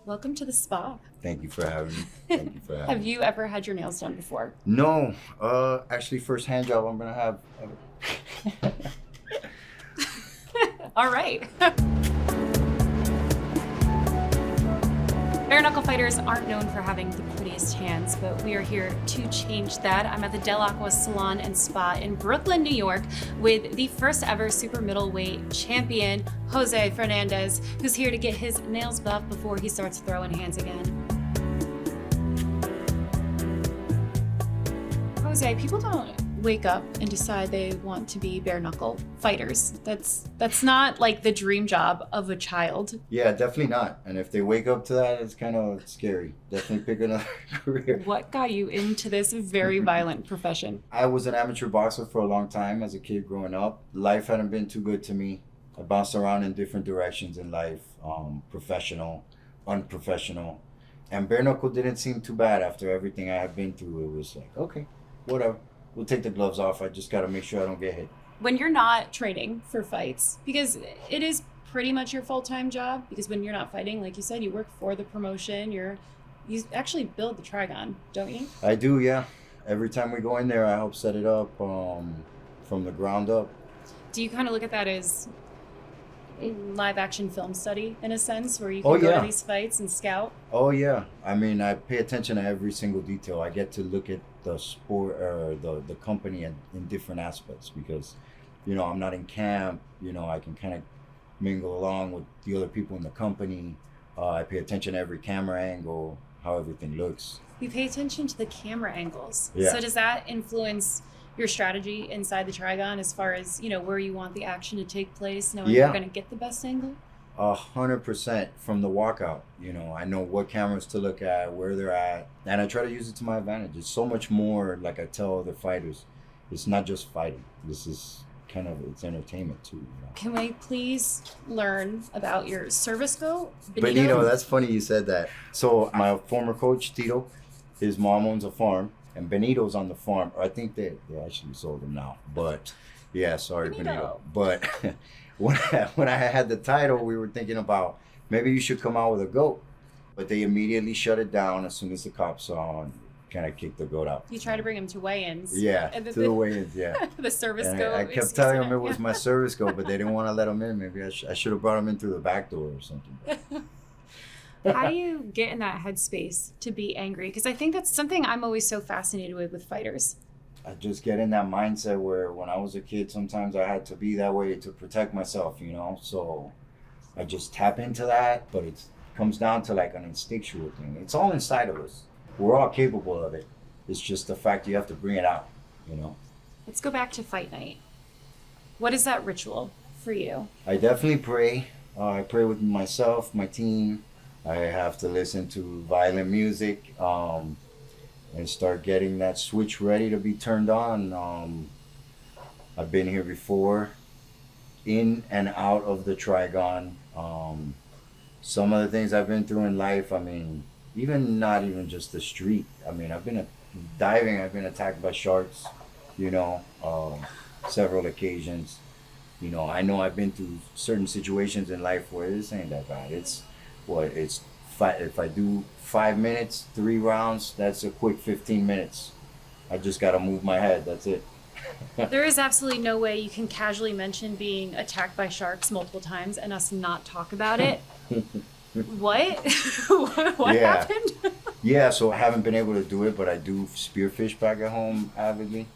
Welcome to the spa. Thank you for having me. Thank you for having Have me. you ever had your nails done before? No, actually, first hand job I'm gonna have. All right. Bare-knuckle fighters aren't known for having the prettiest hands, but we are here to change that. I'm at the Del Aqua Salon and Spa in Brooklyn, New York, with the first ever super middleweight champion, Jose Fernandez, who's here to get his nails buffed before he starts throwing hands again. Jose, people don't wake up and decide they want to be bare-knuckle fighters. That's not like the dream job of a child. Yeah, definitely not. And if they wake up to that, it's kind of scary. Definitely pick another career. What got you into this very violent profession? I was an amateur boxer for a long time as a kid growing up. Life hadn't been too good to me. I bounced around in different directions in life, professional, unprofessional. And bare knuckle didn't seem too bad after everything I had been through. It was like, okay, whatever. We'll take the gloves off. I just got to make sure I don't get hit. When you're not training for fights, because it is pretty much your full-time job, because when you're not fighting, like you said, you work for the promotion, you actually build the Trigon, don't you? I do, yeah. Every time we go in there, I help set it up from the ground up. Do you kind of look at that as a live action film study in a sense, where you can go to these fights and scout? Oh yeah. I mean, I pay attention to every single detail. I get to look at the sport or the company in different aspects because, I'm not in camp. I can kind of mingle along with the other people in the company. I pay attention to every camera angle, how everything looks. You pay attention to the camera angles. Yeah. So does that influence your strategy inside the Trigon as far as, where you want the action to take place, knowing you're going to get the best angle? 100% from the walkout. I know what cameras to look at, where they're at, and I try to use it to my advantage. It's so much more, like I tell other fighters, it's not just fighting. This is it's entertainment too. Can we please learn about your service go? Benito, that's funny you said that. So my former coach, Tito, his mom owns a farm, and Benito's on the farm. I think they actually sold him now. But yeah, sorry, Benito. But when I had the title, we were thinking about maybe you should come out with a goat. But they immediately shut it down as soon as the cops saw and kind of kicked the goat out. You tried to bring him to weigh-ins. Yeah, to the weigh-ins, yeah. The service and goat. I kept telling him it was my service goat, but they didn't want to let him in. Maybe I should have brought him in through the back door or something. How do you get in that headspace to be angry? Because I think that's something I'm always so fascinated with fighters. I just get in that mindset where when I was a kid, sometimes I had to be that way to protect myself, So I just tap into that, but it comes down to like an instinctual thing. It's all inside of us. We're all capable of it. It's just the fact you have to bring it out, Let's go back to fight night. What is that ritual for you? I definitely pray. I pray with myself, my team. I have to listen to violent music and start getting that switch ready to be turned on. I've been here before, in and out of the Trigon. Some of the things I've been through in life, not even just the street. I've been diving, I've been attacked by sharks, several occasions. I know I've been through certain situations in life where this ain't that bad. If I do 5 minutes, 3 rounds, that's a quick 15 minutes. I just got to move my head. That's it. There is absolutely no way you can casually mention being attacked by sharks multiple times and us not talk about it. What? What happened? Yeah, so I haven't been able to do it, but I do spearfish back at home avidly.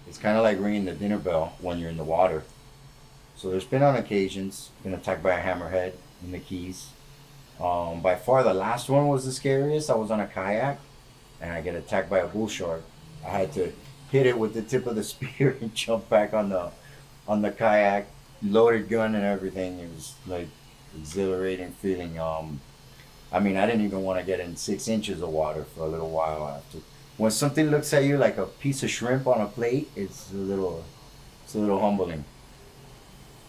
It's kind of like ringing the dinner bell when you're in the water. So there's been on occasions, been attacked by a hammerhead in the Keys. By far the last one was the scariest. I was on a kayak and I get attacked by a bull shark. I had to hit it with the tip of the spear and jump back on the kayak, loaded gun and everything. It was like exhilarating feeling. I didn't even want to get in 6 inches of water for a little while after. When something looks at you like a piece of shrimp on a plate, it's a little humbling.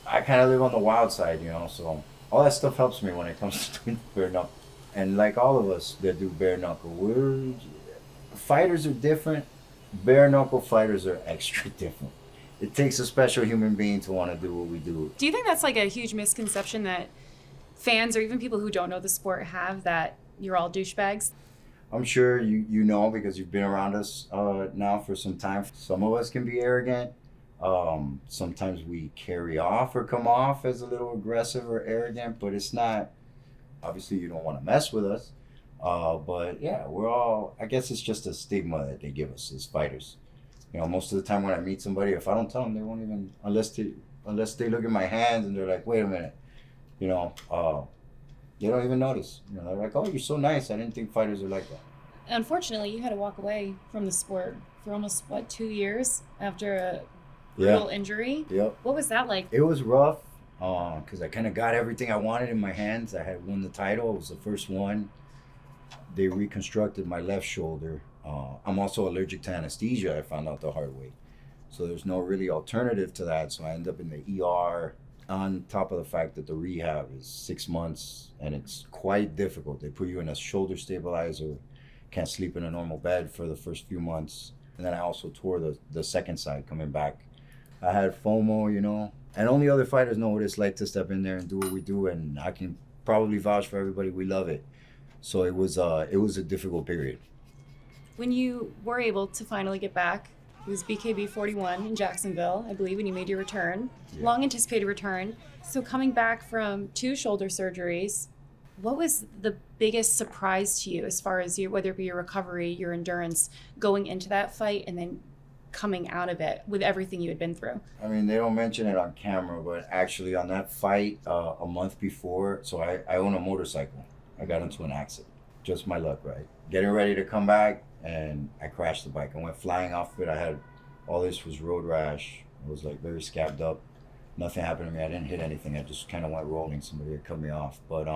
I kind of live on the wild side, so all that stuff helps me when it comes to doing bare knuckle. And like all of us that do bare knuckle, fighters are different. Bare knuckle fighters are extra different. It takes a special human being to want to do what we do. Do you think that's like a huge misconception that fans or even people who don't know the sport have, that you're all douchebags? I'm sure you know because you've been around us now for some time. Some of us can be arrogant. Sometimes we carry off or come off as a little aggressive or arrogant, but it's not, obviously you don't want to mess with us. But yeah, we're all, I guess it's just a stigma that they give us as fighters. You know, most of the time when I meet somebody, if I don't tell them, they won't even, unless they look at my hands and they're like, wait a minute, you know, they don't even notice. You know, they're like, oh, you're so nice. I didn't think fighters are like that. Unfortunately, you had to walk away from the sport for almost, 2 years after a brutal injury? Yep. What was that like? It was rough because I kind of got everything I wanted in my hands. I had won the title. It was the first one. They reconstructed my left shoulder. I'm also allergic to anesthesia. I found out the hard way. So there's no really alternative to that. So I end up in the ER, on top of the fact that the rehab is 6 months and it's quite difficult. They put you in a shoulder stabilizer, can't sleep in a normal bed for the first few months. And then I also tore the second side coming back. I had FOMO, you know, and only other fighters know what it's like to step in there and do what we do. And I can probably vouch for everybody. We love it. So it was a difficult period. When you were able to finally get back, it was BKB 41 in Jacksonville, I believe, when you made your return. Yeah. Long anticipated return. So coming back from 2 shoulder surgeries, what was the biggest surprise to you as far as whether it be your recovery, your endurance, going into that fight and then coming out of it with everything you had been through? I mean, they don't mention it on camera, but actually on that fight a month before, so I own a motorcycle. I got into an accident. Just my luck, right? Getting ready to come back, and I crashed the bike. I went flying off it. I had, all this was road rash. I was like very scabbed up. Nothing happened to me. I didn't hit anything. I just kind of went rolling. Somebody had cut me off. But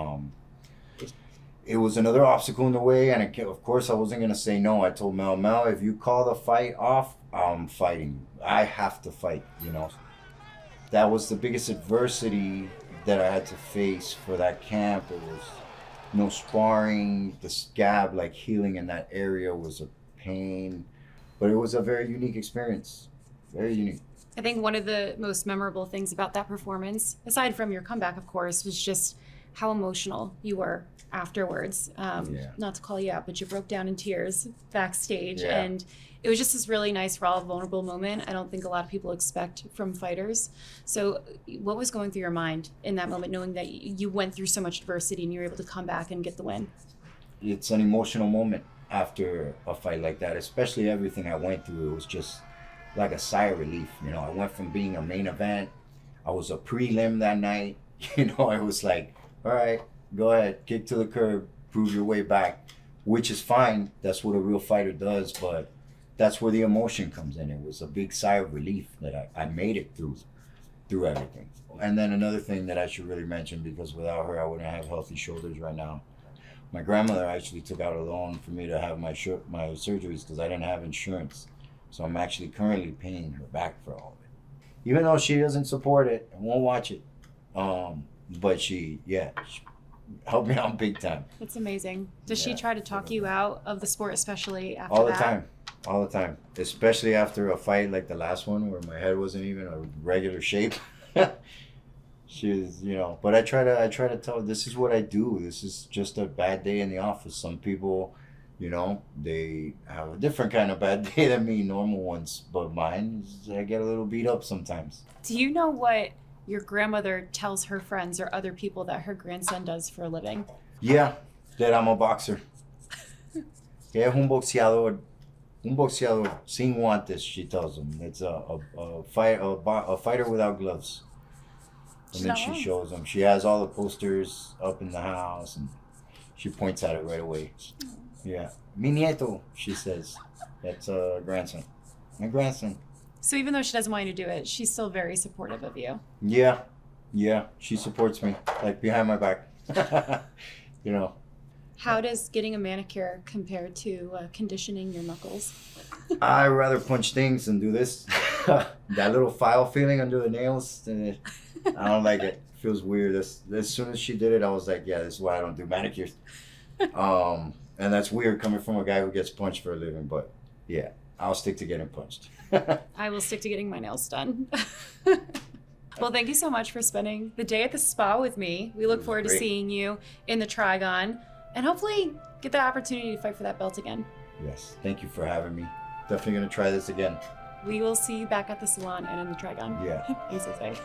it was another obstacle in the way, and of course I wasn't going to say no. I told Mel, if you call the fight off, I'm fighting. I have to fight, you know. That was the biggest adversity that I had to face for that camp. It was no sparring, the scab, like healing in that area was a pain, but it was a very unique experience, very unique. I think one of the most memorable things about that performance, aside from your comeback, of course, was just how emotional you were afterwards. Not to call you out, but you broke down in tears backstage. Yeah. And it was just this really nice, raw, vulnerable moment I don't think a lot of people expect from fighters. So what was going through your mind in that moment, knowing that you went through so much adversity and you were able to come back and get the win? It's an emotional moment after a fight like that, especially everything I went through. It was just like a sigh of relief. You know, I went from being a main event. I was a prelim that night. You know, I was like, all right, go ahead, kick to the curb, prove your way back, which is fine. That's what a real fighter does, but that's where the emotion comes in. It was a big sigh of relief that I made it through everything. And then another thing that I should really mention, because without her, I wouldn't have healthy shoulders right now. My grandmother actually took out a loan for me to have my surgeries because I didn't have insurance. So I'm actually currently paying her back for all of it. Even though she doesn't support it and won't watch it. But she helped me out big time. That's amazing. Does she try to talk you out of the sport, especially after all the that? All the time, especially after a fight like the last one where my head wasn't even a regular shape. She was, you know, but I try to tell her, this is what I do. This is just a bad day in the office. Some people, you know, they have a different kind of bad day than me, normal ones, but mine is, I get a little beat up sometimes. Do you know what your grandmother tells her friends or other people that her grandson does for a living? Yeah, that I'm a boxer. Que es un boxeador sin guantes, she tells them. It's a fighter without gloves. And then she shows them. She has all the posters up in the house, and she points at it right away. Yeah. Mi nieto, she says. That's a grandson. My grandson. So even though she doesn't want you to do it, she's still very supportive of you. Yeah. She supports me, like behind my back. You know. How does getting a manicure compare to conditioning your knuckles? I rather punch things than do this. That little file feeling under the nails, I don't like it. It feels weird. As soon as she did it, I was like, yeah, this is why I don't do manicures. And that's weird coming from a guy who gets punched for a living, but yeah, I'll stick to getting punched. I will stick to getting my nails done. Well, thank you so much for spending the day at the spa with me. We look forward to great. seeing you in the Trigon and hopefully get the opportunity to fight for that belt again. Yes, thank you for having me. Definitely gonna try this again. We will see you back at the salon and in the Trigon. Yeah. Thanks, Jose.